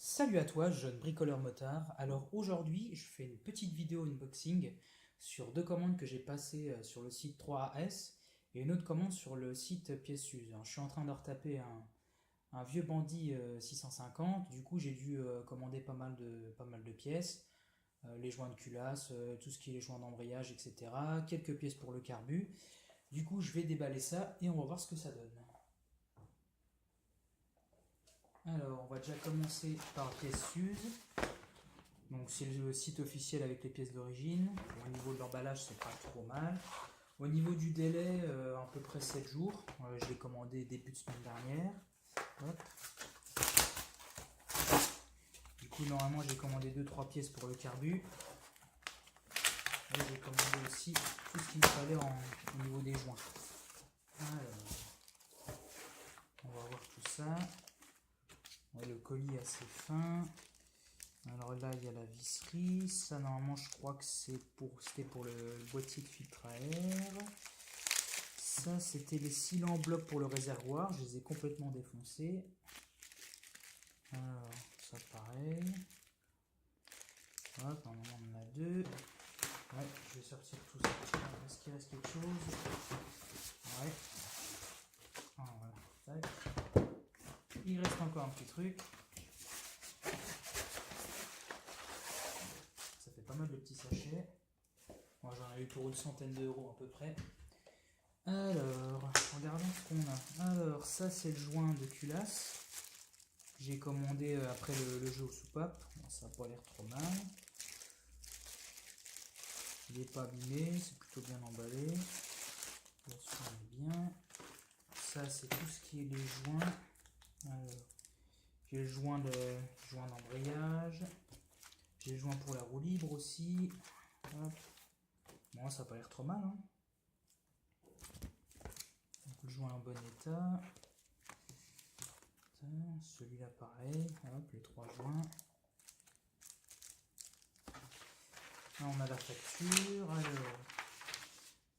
Salut à toi, jeune bricoleur motard. Alors aujourd'hui, je fais une petite vidéo unboxing sur deux commandes que j'ai passées sur le site 3AS et une autre commande sur le site Pièces Use. Alors, je suis en train de retaper un vieux Bandit 650. Du coup, j'ai dû commander pas mal de pièces, les joints de culasse, tout ce qui est les joints d'embrayage, etc. Quelques pièces pour le carbu. Du coup, je vais déballer ça et on va voir ce que ça donne. Alors, on va déjà commencer par Pièces Use. Donc c'est le site officiel avec les pièces d'origine. Au niveau de l'emballage, c'est pas trop mal. Au niveau du délai, à peu près 7 jours. Je l'ai commandé début de semaine dernière. Hop. Du coup, normalement, j'ai commandé 2-3 pièces pour le carbu. Et j'ai commandé aussi tout ce qu'il me fallait au niveau des joints. Alors, on va voir tout ça. Ouais, le colis est assez fin. Alors là, il y a la visserie. Ça, normalement, je crois que c'était pour le boîtier de filtre à air. Ça, c'était les sealants en bloc pour le réservoir. Je les ai complètement défoncés. Alors, ça, pareil. Hop, normalement, on en a deux. Ouais, je vais sortir tout ça. Est-ce qu'il reste quelque chose? Ouais. Ah, voilà. Tac. Il reste encore un petit truc. Ça fait pas mal de petits sachets. Moi, j'en ai eu pour une centaine d'euros à peu près. Alors, regardons ce qu'on a. Alors, ça, c'est le joint de culasse. J'ai commandé après le jeu aux soupapes. Bon, ça n'a pas l'air trop mal. Il n'est pas abîmé, c'est plutôt bien emballé. Là-dessus, on est bien. Ça, c'est tout ce qui est les joints. Alors, j'ai le joint d'embrayage. J'ai le joint pour la roue libre aussi. Hop. Bon, ça n'a pas l'air trop mal, hein. Donc, le joint est en bon état. Celui-là pareil. Hop, les trois joints. Là, on a la facture. Alors,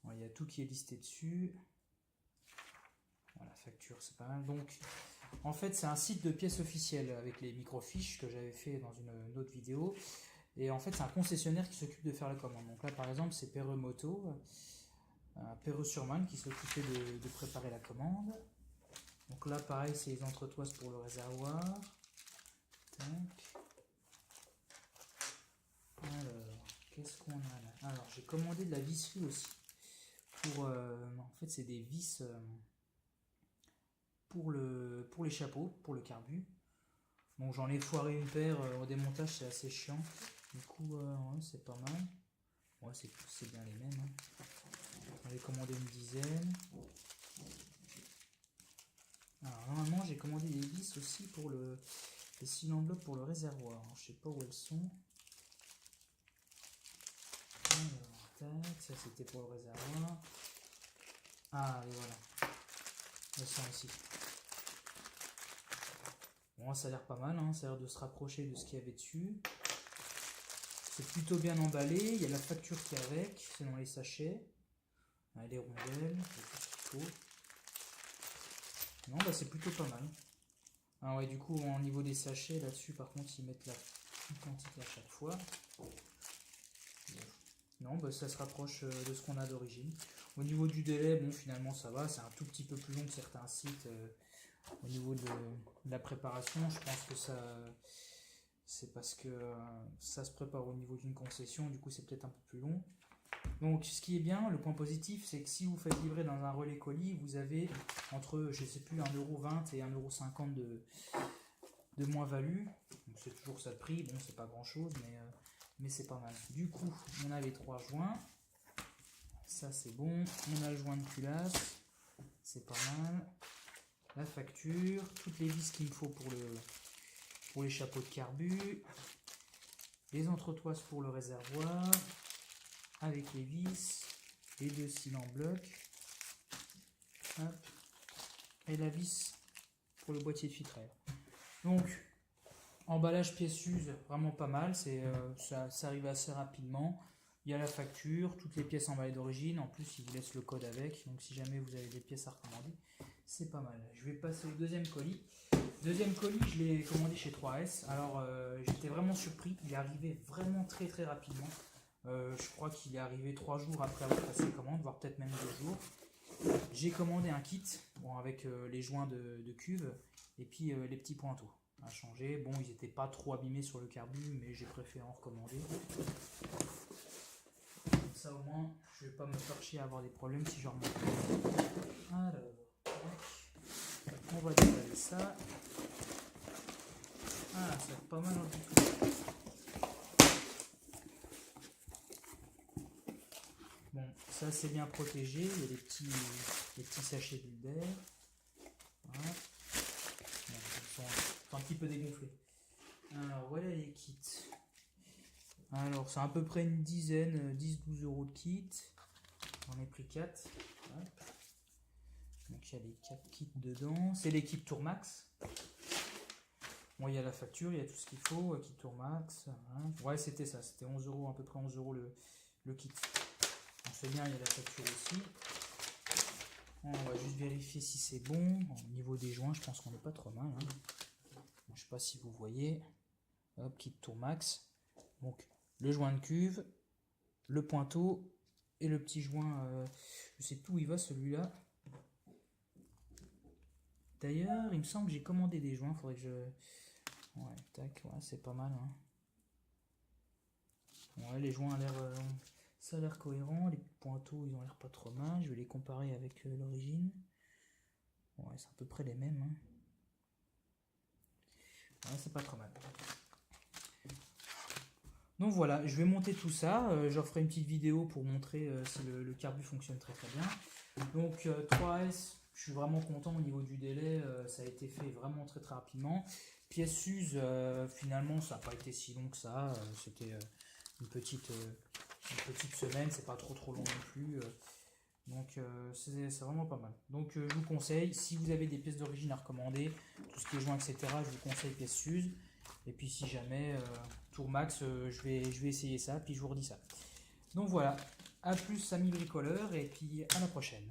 bon, il y a tout qui est listé dessus. Voilà, la facture, c'est pas mal. Donc, en fait, c'est un site de pièces officielles avec les microfiches que j'avais fait dans une autre vidéo. Et en fait, c'est un concessionnaire qui s'occupe de faire la commande. Donc là, par exemple, c'est Perreux Moto, Perreux-sur-Marne qui s'occupait de préparer la commande. Donc là, pareil, c'est les entretoises pour le réservoir. Tac. Alors, qu'est-ce qu'on a là? Alors, j'ai commandé de la visserie aussi. En fait, c'est des vis pour les chapeaux, pour le carbu. Bon, j'en ai foiré une paire au démontage, c'est assez chiant. Du coup, ouais, c'est pas mal. Ouais, c'est bien les mêmes. Hein. J'en ai commandé une dizaine. Alors, normalement, j'ai commandé des vis aussi pour les sealants blocs pour le réservoir. Alors, je sais pas où elles sont. Alors, tac, ça c'était pour le réservoir. Ah, et voilà. Elles sont ici. Bon, ça a l'air pas mal, hein. Ça a l'air de se rapprocher de ce qu'il y avait dessus. C'est plutôt bien emballé. Il y a la facture qui est avec, c'est dans les sachets. Les rondelles, tout ce qu'il faut. Non, bah c'est plutôt pas mal. Ah ouais, du coup, au niveau des sachets, là-dessus, par contre, ils mettent la quantité à chaque fois. Non, bah ça se rapproche de ce qu'on a d'origine. Au niveau du délai, bon, finalement, ça va. C'est un tout petit peu plus long que certains sites. Au niveau de la préparation, je pense que c'est parce que ça se prépare au niveau d'une concession. Du coup, c'est peut-être un peu plus long. Donc, ce qui est bien, le point positif, c'est que si vous faites livrer dans un relais colis, vous avez entre, je sais plus, 1,20€ et 1,50€ de moins-value. Donc, c'est toujours ça de prix. Bon, c'est pas grand-chose, mais c'est pas mal. Du coup, on a les trois joints. Ça, c'est bon. On a le joint de culasse. C'est pas mal. La facture. Toutes les vis qu'il me faut pour les chapeaux de carbu. Les entretoises pour le réservoir. Avec les vis, les deux sealants en bloc, hop, et la vis pour le boîtier de filtre à air. Donc, emballage pièces Use, vraiment pas mal, ça arrive assez rapidement. Il y a la facture, toutes les pièces emballées d'origine, en plus ils vous laissent le code avec, donc si jamais vous avez des pièces à recommander, c'est pas mal. Je vais passer au deuxième colis. Deuxième colis, je l'ai commandé chez 3S. Alors, j'étais vraiment surpris. Il est arrivé vraiment très très rapidement. Je crois qu'il est arrivé 3 jours après avoir passé commande, voire peut-être même 2 jours. J'ai commandé un kit bon, avec les joints de cuve et puis les petits pointeaux à changer. Bon, ils n'étaient pas trop abîmés sur le carbu, mais j'ai préféré en recommander. Comme ça, au moins, je vais pas me faire chier à avoir des problèmes si je remonte. Alors, on va déballer ça. Ah, ça va être pas mal dans le tout. Bon, ça c'est bien protégé. Il y a les petits sachets bulles d'air. Voilà. Bon, ils sont un petit peu dégonflés. Alors voilà les kits. Alors c'est à peu près une dizaine, 10-12 € de kit. J'en ai pris 4. Voilà. Donc il y a les 4 kits dedans. C'est l'équipe Tourmax. Bon, il y a la facture, il y a tout ce qu'il faut, kit Tourmax. Voilà. Ouais, c'était ça, c'était 11 €, à peu près 11 € le kit. On fait bien, il y a la facture aussi. On va juste vérifier si c'est bon. Au niveau des joints, je pense qu'on n'est pas trop mal. Hein. Je ne sais pas si vous voyez. Hop, kit Tourmax. Donc, le joint de cuve, le pointeau et le petit joint. Je sais plus où il va celui-là. D'ailleurs, il me semble que j'ai commandé des joints. Faudrait que je. Ouais, tac, ouais, c'est pas mal. Hein. Ouais, les joints ont l'air. Ça a l'air cohérent. Les pointeaux, ils ont l'air pas trop mal. Je vais les comparer avec l'origine. Ouais, c'est à peu près les mêmes. Hein. Ouais, c'est pas trop mal. Donc voilà, je vais monter tout ça. Je ferai une petite vidéo pour montrer si le carbu fonctionne très très bien. Donc 3S, je suis vraiment content au niveau du délai. Ça a été fait vraiment très très rapidement. Pièce s'use, finalement, ça n'a pas été si long que ça. C'était une petite semaine, c'est pas trop long non plus. Donc c'est vraiment pas mal. Donc je vous conseille, si vous avez des pièces d'origine à recommander, tout ce qui est joint, etc., je vous conseille pièce s'use. Et puis si jamais Tourmax, je vais essayer ça, puis je vous redis ça. Donc voilà, à plus amis bricoleurs, et puis à la prochaine.